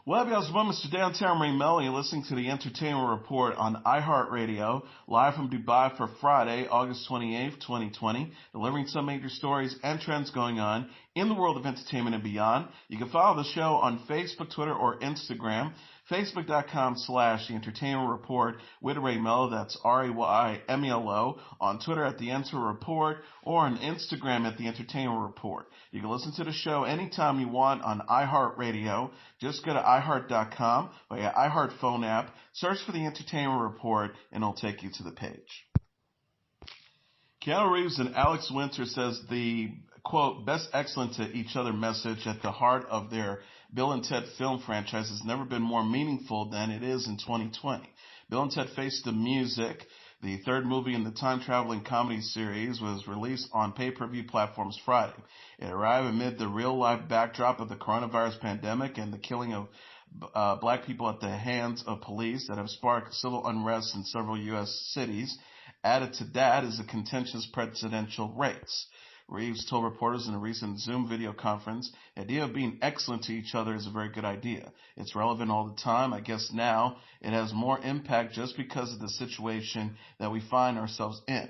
Well, y'all, Mr. Downtown Ray Melo. You're listening to the Entertainment Report on iHeartRadio, live from Dubai for Friday, August 28th, 2020, delivering some major stories and trends going on in the world of entertainment and beyond. You can follow the show on Facebook, Twitter, or Instagram. Facebook.com/The Entertainment Report with Ray Melo. That's RAYMELO. On Twitter at The Enter Report or on Instagram at The Entertainment Report. You can listen to the show anytime you want on iHeartRadio. Just go to iHeart.com or your iHeart phone app. Search for The Entertainment Report and it'll take you to the page. Keanu Reeves and Alex Winter says the, quote, best excellent to each other message at the heart of their Bill and Ted film franchise has never been more meaningful than it is in 2020. Bill and Ted Face the Music, the third movie in the time-traveling comedy series, was released on pay-per-view platforms Friday. It arrived amid the real-life backdrop of the coronavirus pandemic and the killing of black people at the hands of police that have sparked civil unrest in several U.S. cities. Added to that is a contentious presidential race. Reeves told reporters in a recent Zoom video conference, the idea of being excellent to each other is a very good idea. It's relevant all the time. I guess now it has more impact just because of the situation that we find ourselves in.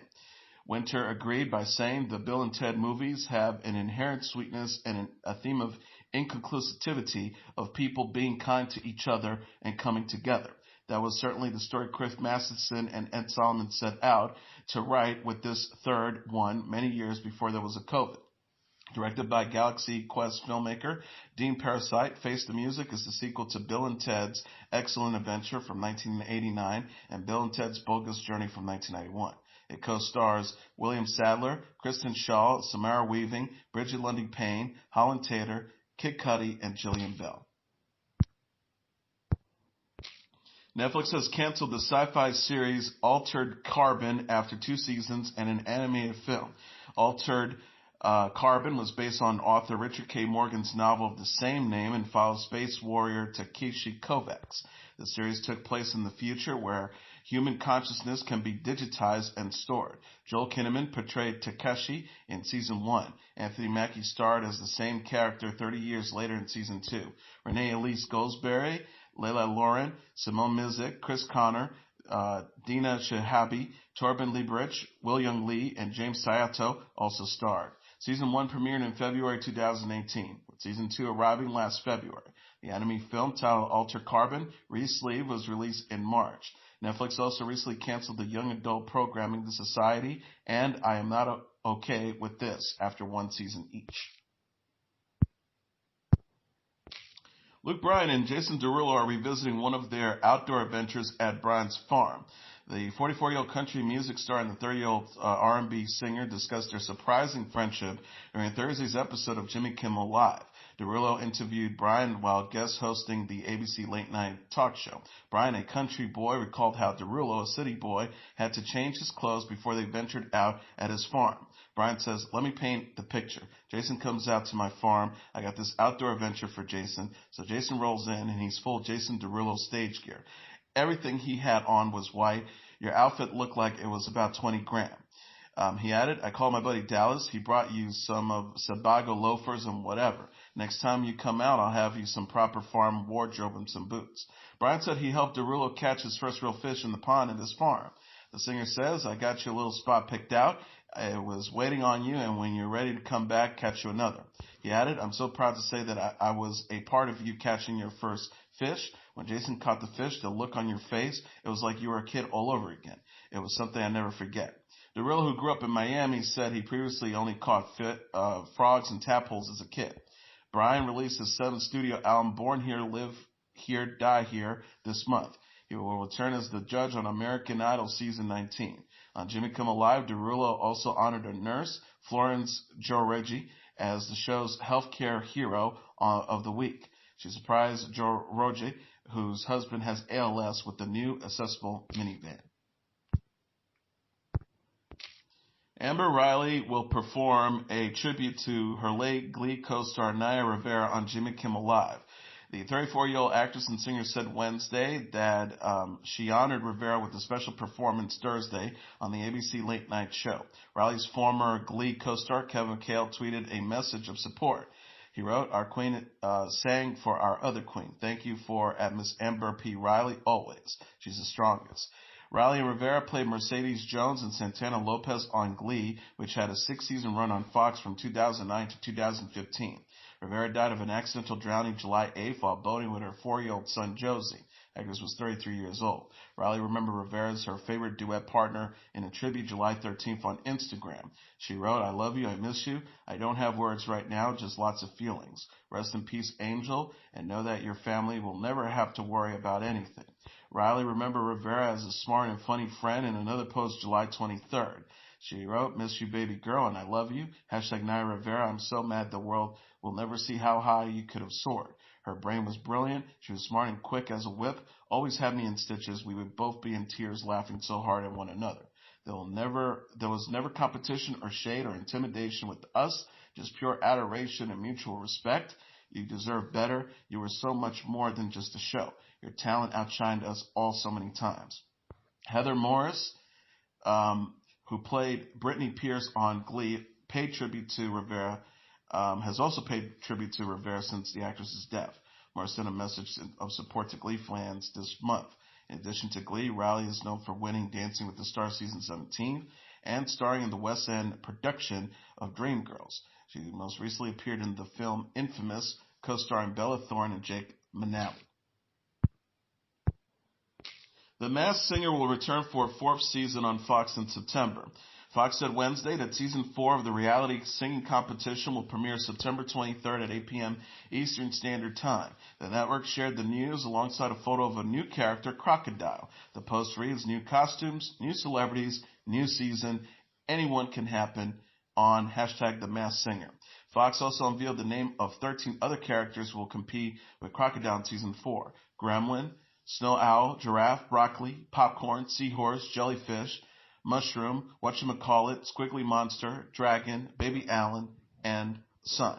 Winter agreed by saying the Bill and Ted movies have an inherent sweetness and a theme of inconclusivity of people being kind to each other and coming together. That was certainly the story Chris Masterson and Ed Solomon set out to write with this third one many years before there was a COVID. Directed by Galaxy Quest filmmaker Dean Parasite, Face the Music is the sequel to Bill and Ted's Excellent Adventure from 1989 and Bill and Ted's Bogus Journey from 1991. It co-stars William Sadler, Kristen Shaw, Samara Weaving, Bridget Lundy Payne, Holland Taylor, Kid Cudi, and Jillian Bell. Netflix has canceled the sci-fi series Altered Carbon after 2 seasons and an animated film. Altered Carbon was based on author Richard K. Morgan's novel of the same name and follows space warrior Takeshi Kovacs. The series took place in the future where human consciousness can be digitized and stored. Joel Kinnaman portrayed Takeshi in Season 1. Anthony Mackie starred as the same character 30 years later in Season 2. Renee Elise Goldsberry, Layla Lauren, Simone Mizik, Chris Connor, Dina Shahabi, Torben Lieberich, Will Young Lee, and James Sayato also starred. Season 1 premiered in February 2018, with Season 2 arriving last February. The anime film titled Altered Carbon, Re-Sleeve, was released in March. Netflix also recently canceled the young adult programming The Society and I Am Not Okay With This after 1 season each. Luke Bryan and Jason Derulo are revisiting one of their outdoor adventures at Bryan's farm. The 44-year-old country music star and the 30-year-old R&B singer discussed their surprising friendship during Thursday's episode of Jimmy Kimmel Live. Derulo interviewed Bryan while guest hosting the ABC Late Night Talk Show. Bryan, a country boy, recalled how Derulo, a city boy, had to change his clothes before they ventured out at his farm. Bryan says, let me paint the picture. Jason comes out to my farm. I got this outdoor adventure for Jason. So Jason rolls in and he's full Jason Derulo stage gear. Everything he had on was white. Your outfit looked like it was about 20 grand. He added, I called my buddy Dallas. He brought you some of Sebago loafers and whatever. Next time you come out, I'll have you some proper farm wardrobe and some boots. Bryan said he helped Derulo catch his first real fish in the pond at his farm. The singer says, I got you a little spot picked out. I was waiting on you, and when you're ready to come back, catch you another. He added, I'm so proud to say that I was a part of you catching your first fish. When Jason caught the fish, the look on your face, it was like you were a kid all over again. It was something I never forget. Derulo, who grew up in Miami, said he previously only caught frogs and tadpoles as a kid. Bryan released his 7th studio album, Born Here, Live Here, Die Here, this month. He will return as the judge on American Idol Season 19. On Jimmy Kimmel Live, Derulo also honored a nurse, Florence Joe-Reggie, as the show's healthcare hero of the week. She surprised Joe-Reggie, whose husband has ALS, with the new accessible minivan. Amber Riley will perform a tribute to her late Glee co-star Naya Rivera on Jimmy Kimmel Live. The 34-year-old actress and singer said Wednesday that she honored Rivera with a special performance Thursday on the ABC Late Night Show. Riley's former Glee co-star Kevin McHale tweeted a message of support. He wrote, our queen sang for our other queen. Thank you for at Miss Amber P. Riley, always. She's the strongest. Riley and Rivera played Mercedes Jones and Santana Lopez on Glee, which had a 6-season run on Fox from 2009 to 2015. Rivera died of an accidental drowning July 8th while boating with her 4-year-old son Josie. Actress was 33 years old. Riley remembered Rivera as her favorite duet partner in a tribute July 13th on Instagram. She wrote, I love you, I miss you. I don't have words right now, just lots of feelings. Rest in peace, Angel, and know that your family will never have to worry about anything. Riley remembered Rivera as a smart and funny friend in another post July 23rd. She wrote, miss you, baby girl, and I love you. Hashtag Naya Rivera, I'm so mad the world will never see how high you could have soared. Her brain was brilliant. She was smart and quick as a whip. Always had me in stitches. We would both be in tears laughing so hard at one another. There was never competition or shade or intimidation with us, just pure adoration and mutual respect. You deserve better. You were so much more than just a show. Your talent outshined us all so many times. Heather Morris, who played Brittany Pierce on Glee, paid tribute to Rivera, has also paid tribute to Rivera since the actress's death. Morris sent a message of support to Glee fans this month. In addition to Glee, Riley is known for winning Dancing with the Stars Season 17 and starring in the West End production of Dreamgirls. She most recently appeared in the film Infamous, co-starring Bella Thorne and Jake Manali. The Masked Singer will return for a 4th season on Fox in September. Fox said Wednesday that Season 4 of the reality singing competition will premiere September 23rd at 8 p.m. Eastern Standard Time. The network shared the news alongside a photo of a new character, Crocodile. The post reads, new costumes, new celebrities, new season, anyone can happen on hashtag The Masked Singer. Fox also unveiled the name of 13 other characters who will compete with Crocodile in Season 4. Gremlin, Snow Owl, Giraffe, Broccoli, Popcorn, Seahorse, Jellyfish, Mushroom, Whatchamacallit, Squiggly Monster, Dragon, Baby Alien, and Sun.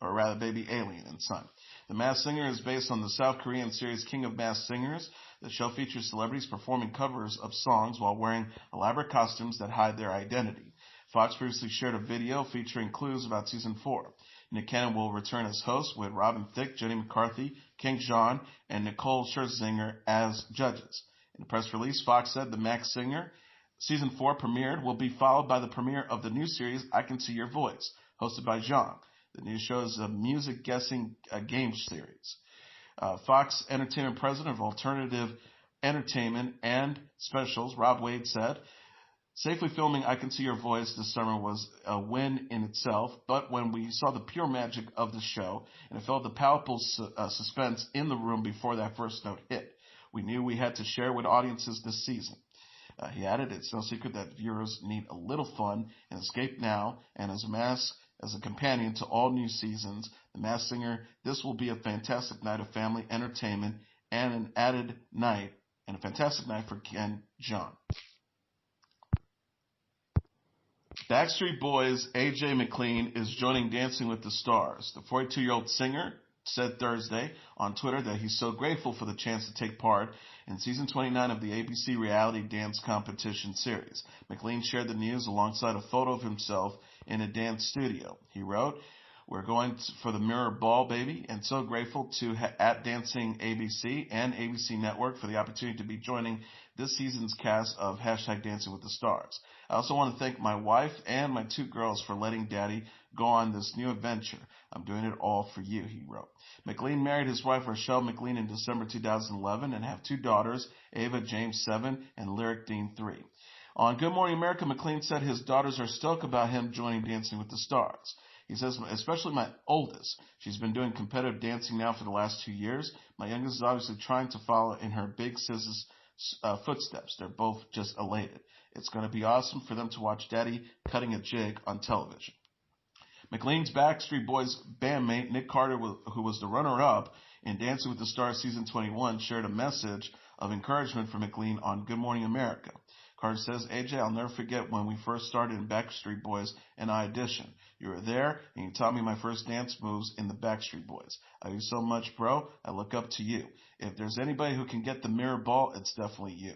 Or rather, Baby Alien and Sun. The Masked Singer is based on the South Korean series King of Masked Singers. The show features celebrities performing covers of songs while wearing elaborate costumes that hide their identity. Fox previously shared a video featuring clues about Season 4. Nick Cannon will return as host with Robin Thicke, Jenny McCarthy, King John, and Nicole Scherzinger as judges. In a press release, Fox said The Masked Singer Season 4 premiered will be followed by the premiere of the new series I Can See Your Voice, hosted by Jean. The new show is a music guessing game series. Fox Entertainment President of Alternative Entertainment and Specials, Rob Wade, said, safely filming I Can See Your Voice this summer was a win in itself, but when we saw the pure magic of the show and felt the palpable suspense in the room before that first note hit, we knew we had to share with audiences this season. He added, it's no secret that viewers need a little fun and escape now, and as a companion to all new seasons, The Masked Singer, this will be a fantastic night of family entertainment and a fantastic night for Ken Jean. Backstreet Boys AJ McLean is joining Dancing with the Stars. The 42-year-old singer said Thursday on Twitter that he's so grateful for the chance to take part in Season 29 of the ABC reality dance competition series. McLean shared the news alongside a photo of himself in a dance studio. He wrote, we're going for the mirror ball, baby, and so grateful to at Dancing ABC and ABC Network for the opportunity to be joining this season's cast of hashtag Dancing with the Stars. I also want to thank my wife and my 2 girls for letting Daddy go on this new adventure. I'm doing it all for you, he wrote. McLean married his wife Rochelle McLean in December 2011 and have 2 daughters, Ava James 7 and Lyric Dean 3. On Good Morning America, McLean said his daughters are stoked about him joining Dancing with the Stars. He says, especially my oldest. She's been doing competitive dancing now for the last 2 years. My youngest is obviously trying to follow in her big sister's footsteps. They're both just elated. It's going to be awesome for them to watch Daddy cutting a jig on television. McLean's Backstreet Boys bandmate Nick Carter, who was the runner-up in Dancing with the Stars Season 21, shared a message of encouragement for McLean on Good Morning America. Carter says, AJ, I'll never forget when we first started in Backstreet Boys and I auditioned. You were there and you taught me my first dance moves in the Backstreet Boys. I owe you so much, bro. I look up to you. If there's anybody who can get the mirror ball, it's definitely you.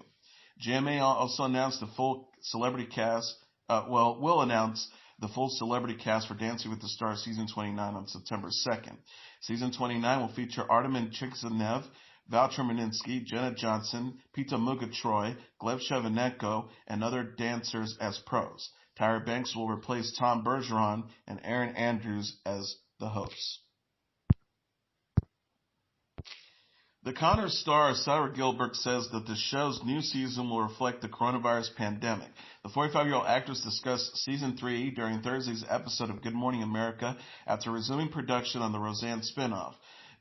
GMA also announced the full celebrity cast, will announce the full celebrity cast for Dancing with the Stars Season 29 on September 2nd. Season 29 will feature Artemin Chikzanev, Val Tremeninsky, Jenna Johnson, Pita Mugatroy, Gleb Shevenenko, and other dancers as pros. Tyra Banks will replace Tom Bergeron and Aaron Andrews as the hosts. The Conners star Sara Gilbert says that the show's new season will reflect the coronavirus pandemic. The 45-year-old actress discussed Season 3 during Thursday's episode of Good Morning America after resuming production on the Roseanne spinoff.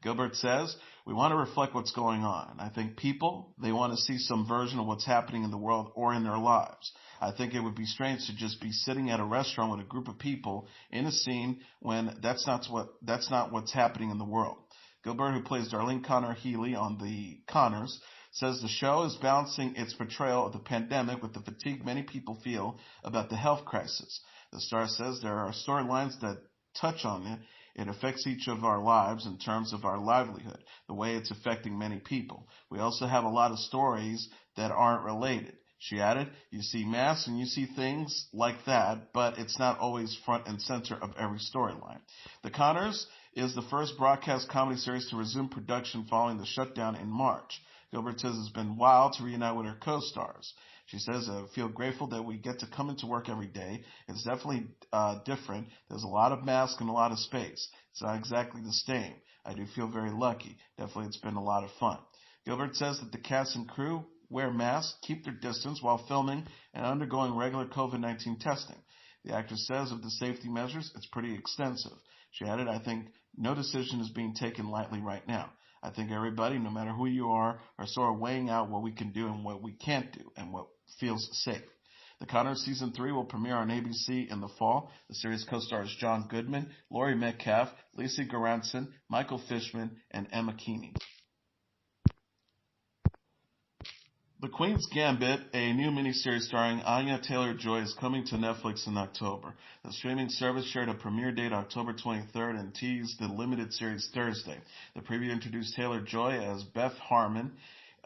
Gilbert says, "We want to reflect what's going on. I think people, they want to see some version of what's happening in the world or in their lives. I think it would be strange to just be sitting at a restaurant with a group of people in a scene when that's not what's happening in the world." Gilbert, who plays Darlene Connor Healy on The Conners, says the show is balancing its portrayal of the pandemic with the fatigue many people feel about the health crisis. The star says there are storylines that touch on it. It affects each of our lives in terms of our livelihood, the way it's affecting many people. We also have a lot of stories that aren't related. She added, "You see masks and you see things like that, but it's not always front and center of every storyline." The Conners is the first broadcast comedy series to resume production following the shutdown in March. Gilbert says it's been wild to reunite with her co-stars. She says, "I feel grateful that we get to come into work every day. It's definitely different. There's a lot of masks and a lot of space. It's not exactly the same. I do feel very lucky. Definitely it's been a lot of fun." Gilbert says that the cast and crew wear masks, keep their distance while filming, and undergoing regular COVID-19 testing. The actress says of the safety measures, it's pretty extensive. She added, "I think no decision is being taken lightly right now. I think everybody, no matter who you are sort of weighing out what we can do and what we can't do and what feels safe." The Conners Season 3 will premiere on ABC in the fall. The series co-stars John Goodman, Laurie Metcalf, Lisa Goranson, Michael Fishman, and Emma Keeney. The Queen's Gambit, a new miniseries starring Anya Taylor-Joy, is coming to Netflix in October. The streaming service shared a premiere date October 23rd and teased the limited series Thursday. The preview introduced Taylor-Joy as Beth Harmon,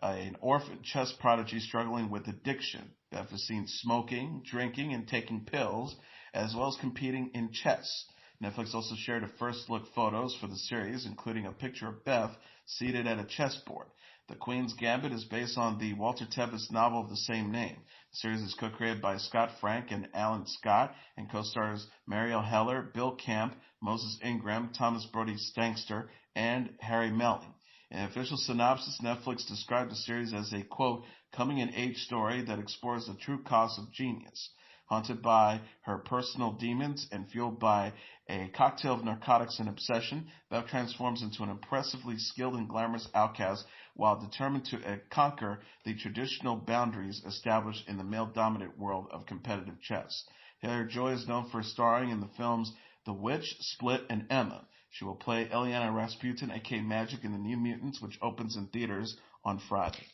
an orphan chess prodigy struggling with addiction. Beth is seen smoking, drinking, and taking pills, as well as competing in chess. Netflix also shared a first-look photos for the series, including a picture of Beth seated at a chessboard. The Queen's Gambit is based on the Walter Tevis novel of the same name. The series is co-created by Scott Frank and Alan Scott and co-stars Mariel Heller, Bill Camp, Moses Ingram, Thomas Brody Stankster, and Harry Melling. In an official synopsis, Netflix described the series as a, quote, coming-in-age story that explores the true cost of genius. Haunted by her personal demons and fueled by a cocktail of narcotics and obsession, Beth transforms into an impressively skilled and glamorous outcast while determined to conquer the traditional boundaries established in the male-dominant world of competitive chess. Taylor-Joy is known for starring in the films The Witch, Split, and Emma. She will play Eliana Rasputin, aka Magic, in The New Mutants, which opens in theaters on Friday.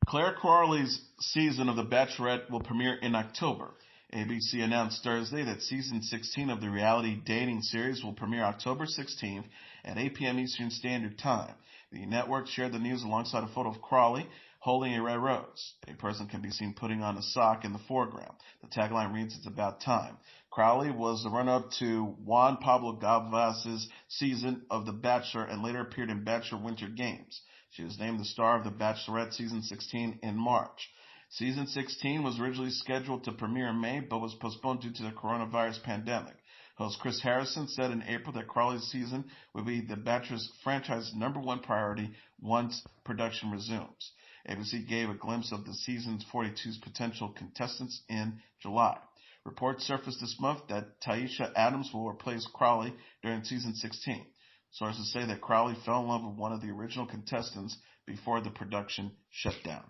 Clare Crawley's season of The Bachelorette will premiere in October. ABC announced Thursday that season 16 of the reality dating series will premiere October 16th at 8 p.m. Eastern Standard Time. The network shared the news alongside a photo of Crawley holding a red rose. A person can be seen putting on a sock in the foreground. The tagline reads, "It's about time." Crawley was the runner-up to Juan Pablo Galvez's season of The Bachelor and later appeared in Bachelor Winter Games. She was named the star of The Bachelorette Season 16 in March. Season 16 was originally scheduled to premiere in May, but was postponed due to the coronavirus pandemic. Host Chris Harrison said in April that Crawley's season would be The Bachelor's franchise's #1 priority once production resumes. ABC gave a glimpse of the season's 42 potential contestants in July. Reports surfaced this month that Taisha Adams will replace Crawley during Season 16. Sources say that Crawley fell in love with one of the original contestants before the production shut down.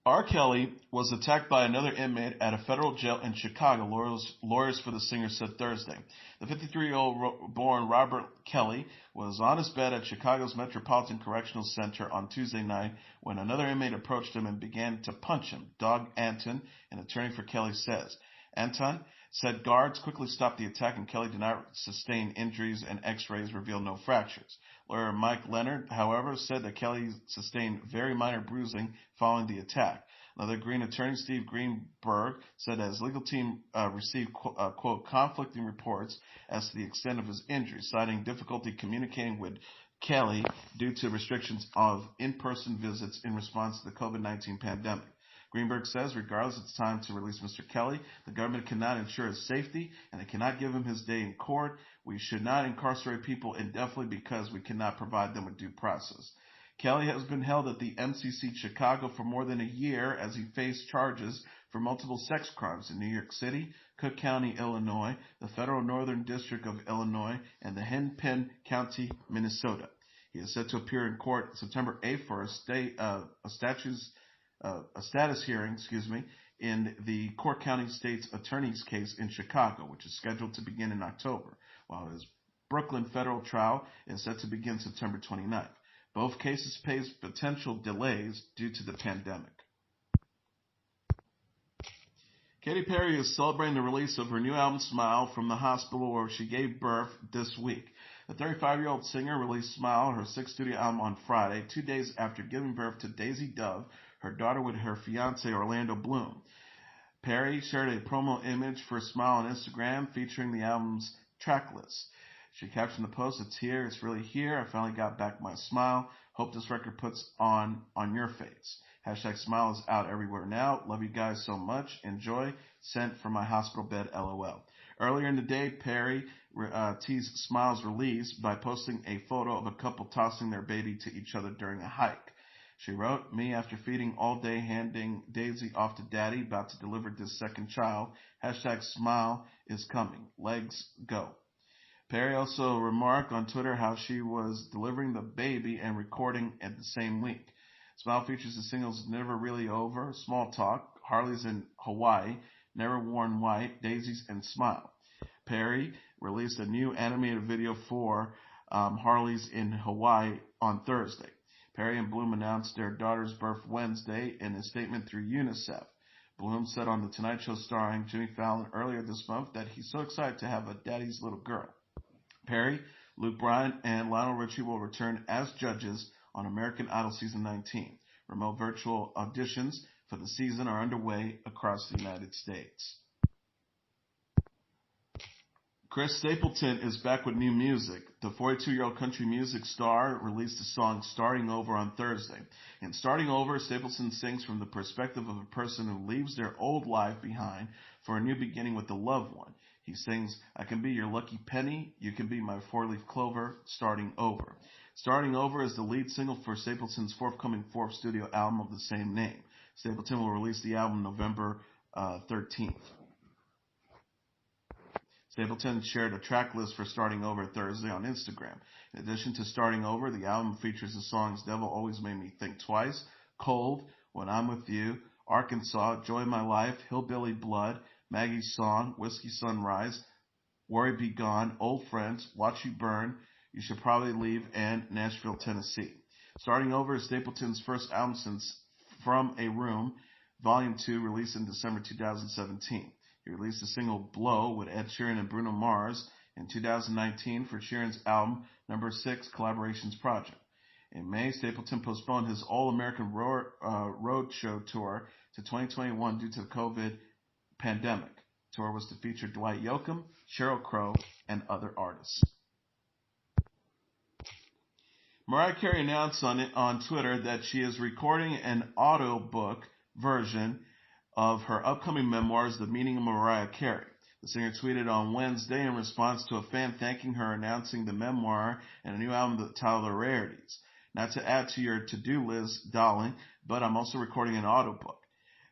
R. Kelly was attacked by another inmate at a federal jail in Chicago, lawyers for the singer said Thursday. The 53-year-old born Robert Kelly was on his bed at Chicago's Metropolitan Correctional Center on Tuesday night when another inmate approached him and began to punch him, Doug Anton, an attorney for Kelly, says. Anton said guards quickly stopped the attack and Kelly did not sustain injuries and x-rays revealed no fractures. Lawyer Mike Leonard, however, said that Kelly sustained very minor bruising following the attack. Another Green attorney, Steve Greenberg, said that his legal team received, quote, conflicting reports as to the extent of his injury, citing difficulty communicating with Kelly due to restrictions of in-person visits in response to the COVID-19 pandemic. Greenberg says, regardless, it's time to release Mr. Kelly. The government cannot ensure his safety, and it cannot give him his day in court. We should not incarcerate people indefinitely because we cannot provide them with due process. Kelly has been held at the MCC Chicago for more than a year as he faced charges for multiple sex crimes in New York City, Cook County, Illinois, the Federal Northern District of Illinois, and the Hennepin County, Minnesota. He is set to appear in court September 8th for a status hearing, in the Cork County State's Attorney's case in Chicago, which is scheduled to begin in October, while his Brooklyn federal trial is set to begin September 29th. Both cases face potential delays due to the pandemic. Katy Perry is celebrating the release of her new album, Smile, from the hospital where she gave birth this week. The 35-year-old singer released Smile, her sixth studio album, on Friday, 2 days after giving birth to Daisy Dove, her daughter, with her fiancé Orlando Bloom. Perry shared a promo image for Smile on Instagram featuring the album's track list. She captioned the post, "It's here, it's really here. I finally got back my smile. Hope this record puts on your face. Hashtag Smile is out everywhere now. Love you guys so much. Enjoy. Sent from my hospital bed, LOL." Earlier in the day, Perry teased Smile's release by posting a photo of a couple tossing their baby to each other during a hike. She wrote, "Me after feeding all day, handing Daisy off to daddy, about to deliver this second child. Hashtag Smile is coming. Legs go." Perry also remarked on Twitter how she was delivering the baby and recording at the same week. Smile features the singles Never Really Over, Small Talk, Harley's in Hawaii, Never Worn White, Daisies, and Smile. Perry released a new animated video for Harley's in Hawaii on Thursday. Perry and Bloom announced their daughter's birth Wednesday in a statement through UNICEF. Bloom said on The Tonight Show starring Jimmy Fallon earlier this month that he's so excited to have a daddy's little girl. Perry, Luke Bryan, and Lionel Richie will return as judges on American Idol Season 19. Remote virtual auditions for the season are underway across the United States. Chris Stapleton is back with new music. The 42-year-old country music star released the song Starting Over on Thursday. In Starting Over, Stapleton sings from the perspective of a person who leaves their old life behind for a new beginning with a loved one. He sings, "I can be your lucky penny, you can be my four-leaf clover, starting over." Starting Over is the lead single for Stapleton's forthcoming fourth studio album of the same name. Stapleton will release the album November 13th. Stapleton shared a track list for Starting Over Thursday on Instagram. In addition to Starting Over, the album features the songs Devil Always Made Me Think Twice, Cold, When I'm With You, Arkansas, Joy of My Life, Hillbilly Blood, Maggie's Song, Whiskey Sunrise, Worry Be Gone, Old Friends, Watch You Burn, You Should Probably Leave, and Nashville, Tennessee. Starting Over is Stapleton's first album since From a Room, Volume 2, released in December 2017. He released the single Blow with Ed Sheeran and Bruno Mars in 2019 for Sheeran's album Number 6 Collaborations Project. In May, Stapleton postponed his All-American Road Show tour to 2021 due to the COVID pandemic. The tour was to feature Dwight Yoakam, Sheryl Crow, and other artists. Mariah Carey announced on Twitter that she is recording an audiobook version of her upcoming memoirs, The Meaning of Mariah Carey. The singer tweeted on Wednesday in response to a fan thanking her, announcing the memoir and a new album titled The Rarities. "Not to add to your to-do list, darling, but I'm also recording an audiobook."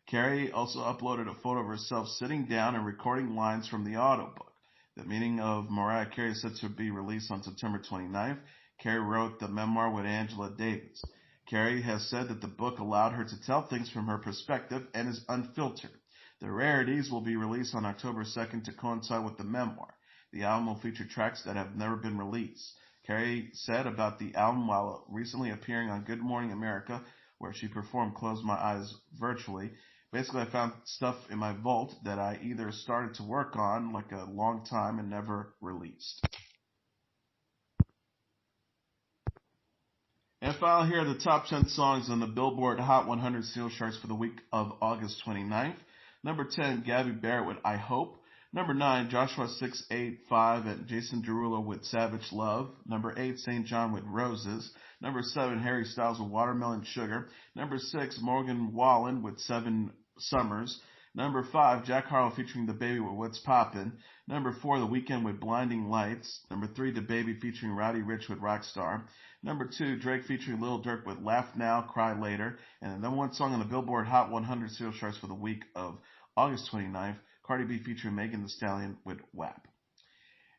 Carey also uploaded a photo of herself sitting down and recording lines from the audiobook. The Meaning of Mariah Carey is set to be released on September 29th. Carey wrote the memoir with Angela Davis. Carey has said that the book allowed her to tell things from her perspective and is unfiltered. The Rarities will be released on October 2nd to coincide with the memoir. The album will feature tracks that have never been released. Carey said about the album while recently appearing on Good Morning America, where she performed Close My Eyes virtually, "Basically, I found stuff in my vault that I either started to work on like a long time and never released." And finally, here are the top 10 songs on the Billboard Hot 100 singles charts for the week of August 29th. Number 10, Gabby Barrett with I Hope. Number 9, Joshua 685 and Jason Derulo with Savage Love. Number 8, St. John with Roses. Number 7, Harry Styles with Watermelon Sugar. Number 6, Morgan Wallen with Seven Summers. Number 5, Jack Harlow featuring The Baby with What's Poppin'. Number 4, The Weeknd with Blinding Lights. Number 3, The Baby featuring Roddy Ricch with Rockstar. Number 2, Drake featuring Lil Durk with Laugh Now, Cry Later. And the number 1 song on the Billboard Hot 100 singles charts for the week of August 29th, Cardi B featuring Megan Thee Stallion with WAP.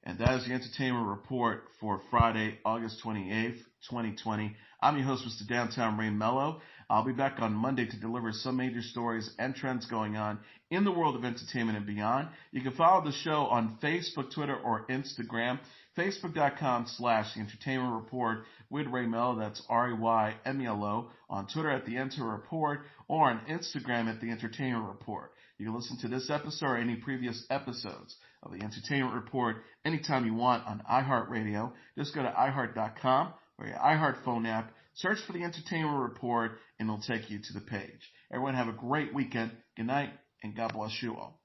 And that is the entertainment report for Friday, August 28th, 2020. I'm your host, Mr. Downtown Ray Melo. I'll be back on Monday to deliver some major stories and trends going on in the world of entertainment and beyond. You can follow the show on Facebook, Twitter, or Instagram. Facebook.com/The Entertainment Report with Ray Melo. That's RAYMELO. On Twitter at The Enter Report, or on Instagram at The Entertainment Report. You can listen to this episode or any previous episodes of The Entertainment Report anytime you want on iHeartRadio. Just go to iHeart.com or your iHeart phone app, search for The Entertainment Report, and it'll take you to the page. Everyone have a great weekend. Good night, and God bless you all.